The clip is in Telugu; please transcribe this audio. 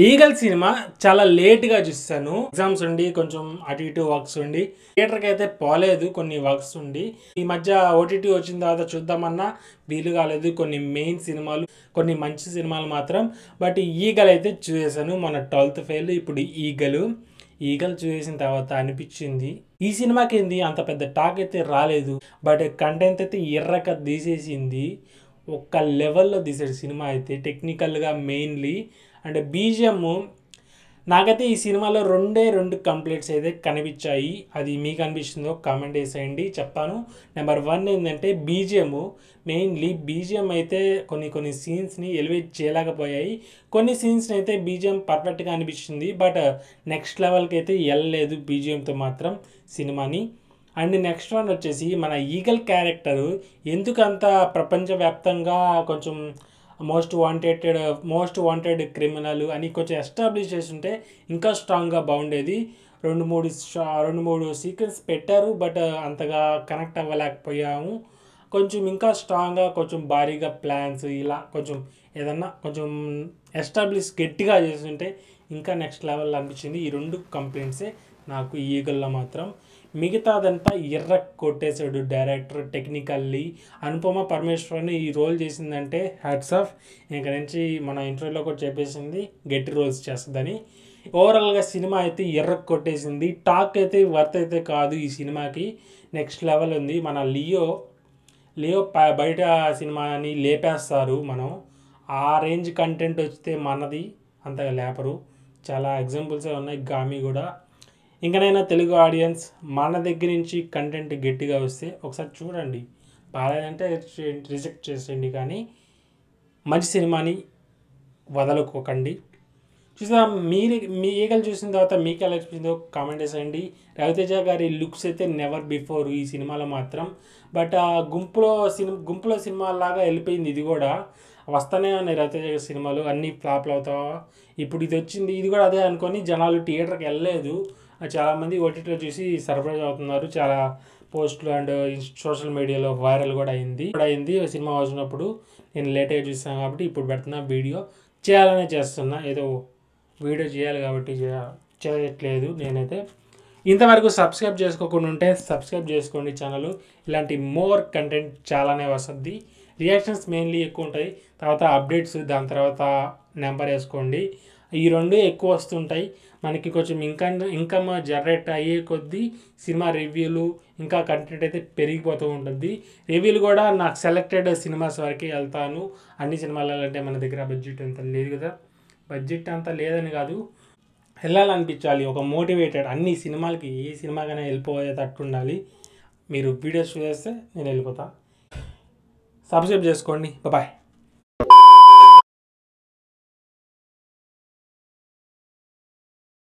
ఈగల్ సినిమా చాలా లేట్గా చూసాను. ఎగ్జామ్స్ ఉండి కొంచెం అటు ఇటు వర్క్స్ ఉండి థియేటర్కి అయితే పోలేదు, కొన్ని వర్క్స్ ఉండి. ఈ మధ్య ఓటీటీ వచ్చిన తర్వాత చూద్దామన్నా వీలు కాలేదు. కొన్ని మెయిన్ సినిమాలు, కొన్ని మంచి సినిమాలు మాత్రం. బట్ ఈగల్ అయితే చూసేసాను మొన్న 12th ఫెయిల్. ఇప్పుడు ఈగల్ చూసేసిన తర్వాత అనిపించింది ఈ సినిమాకి ఏంది అంత పెద్ద టాక్ అయితే రాలేదు, బట్ కంటెంట్ అయితే ఎర్రక తీసేసింది. ఒక్క లెవెల్లో తీసాడు సినిమా అయితే టెక్నికల్గా మెయిన్లీ. అండ్ బీజిఎం నాకైతే ఈ సినిమాలో రెండు కంప్లీట్స్ అయితే కనిపించాయి. అది మీకు అనిపిస్తుందో కామెంట్ వేసేయండి, చెప్తాను. నెంబర్ 1 ఏంటంటే మెయిన్లీ బీజిఎం అయితే కొన్ని సీన్స్ని ఎలివేట్ చేయలేకపోయాయి. కొన్ని సీన్స్ని అయితే బీజిఎం పర్ఫెక్ట్గా అనిపించింది, బట్ నెక్స్ట్ లెవెల్కి అయితే వెళ్ళలేదు బీజిఎంతో మాత్రం సినిమాని. అండ్ నెక్స్ట్ వన్ వచ్చేసి మన ఈగల్ క్యారెక్టరు ఎందుకంత ప్రపంచవ్యాప్తంగా కొంచెం మోస్ట్ వాంటెడ్ క్రిమినల్ అని కొంచెం ఎస్టాబ్లిష్ చేస్తుంటే ఇంకా స్ట్రాంగ్గా బాగుండేది. రెండు మూడు సీక్వెన్స్ పెట్టారు, బట్ అంతగా కనెక్ట్ అవ్వలేకపోయాము. కొంచెం ఇంకా స్ట్రాంగ్గా కొంచెం భారీగా ప్లాన్స్ ఇలా కొంచెం ఏదన్నా కొంచెం ఎస్టాబ్లిష్ గట్టిగా చేస్తుంటే ఇంకా నెక్స్ట్ లెవెల్లో అనిపించింది. ఈ 2 కంప్లైంట్సే నాకు ఈగల్లో మాత్రం. మిగతాదంతా కొట్టేశాడు డైరెక్టర్ టెక్నికల్లీ. అనుపమ పరమేశ్వరన్ ఈ రోల్ చేసిందంటే హ్యాట్స్ ఆఫ్. ఇంక నుంచి మన ఇంటర్వ్యూలో కూడా చెప్పేసింది గట్టి రోల్స్ చేస్తుందని. ఓవరాల్గా సినిమా అయితే కొట్టేసింది. టాక్ అయితే వర్త్ అయితే కాదు ఈ సినిమాకి, నెక్స్ట్ లెవెల్ ఉంది. మన లియో బయట సినిమాని లేపేస్తారు. మనం ఆ రేంజ్ కంటెంట్ వస్తే మనది అంతగా లేపరు. చాలా ఎగ్జాంపుల్సే ఉన్నాయి, గామి కూడా. ఇంకనైనా తెలుగు ఆడియన్స్ మన దగ్గర నుంచి కంటెంట్ గట్టిగా వస్తే ఒకసారి చూడండి, బాగాలేదంటే రిజెక్ట్ చేసేయండి, కానీ మంచి సినిమాని వదలుకోకండి. చూసా మీ ఈగల్ చూసిన తర్వాత మీకు ఎలా అనిపించిందో కామెంట్ చేసేయండి. రవితేజ గారి లుక్స్ అయితే నెవర్ బిఫోర్ ఈ సినిమాలో మాత్రం. బట్ ఆ గుంపులో సినిమాలాగా వెళ్ళిపోయింది ఇది కూడా. వస్తానే ఉన్నాయి రవితేజ గారి సినిమాలు, అన్నీ ఫ్లాప్లు అవుతావా. ఇప్పుడు ఇది వచ్చింది, ఇది కూడా అదే అనుకొని జనాలు థియేటర్కి వెళ్ళలేదు. చాలామంది ఓటీటీలో చూసి సర్ప్రైజ్ అవుతున్నారు. చాలా పోస్టులు అండ్ సోషల్ మీడియాలో వైరల్ కూడా అయింది. సినిమా వచ్చినప్పుడు నేను లేట్గా చూసాను కాబట్టి ఇప్పుడు పెడుతున్నా వీడియో. చేయాలనే చేస్తున్నా, ఏదో వీడియో చేయాలి కాబట్టి చేయట్లేదు. నేనైతే ఇంతవరకు సబ్స్క్రైబ్ చేసుకోకుండా ఉంటే సబ్స్క్రైబ్ చేసుకోండి ఛానల్. ఇలాంటి మోర్ కంటెంట్ చాలానే వస్తుంది. రియాక్షన్స్ మెయిన్లీ ఎక్కువ ఉంటాయి, తర్వాత అప్డేట్స్, దాని తర్వాత నెంబర్ వేసుకోండి. ఈ 2 ఎక్కువ వస్తుంటాయి మనకి. కొంచెం ఇన్కమ్ జనరేట్ అయ్యే కొద్దీ సినిమా రివ్యూలు ఇంకా కంటెంట్ అయితే పెరిగిపోతూ ఉంటుంది. రివ్యూలు కూడా నాకు సెలెక్టెడ్ సినిమాస్ వరకే వెళ్తాను. అన్ని సినిమాలు వెళ్ళాలంటే మన దగ్గర బడ్జెట్ అంత లేదు కదా. బడ్జెట్ అంతా లేదని కాదు, వెళ్ళాలనిపించాలి. ఒక మోటివేటెడ్ అన్ని సినిమాలకి ఏ సినిమాకైనా వెళ్ళిపోయేటట్టు ఉండాలి. మీరు వీడియోస్ చూస్తే నేను వెళ్ళిపోతా. సబ్స్క్రైబ్ చేసుకోండి. బాయ్.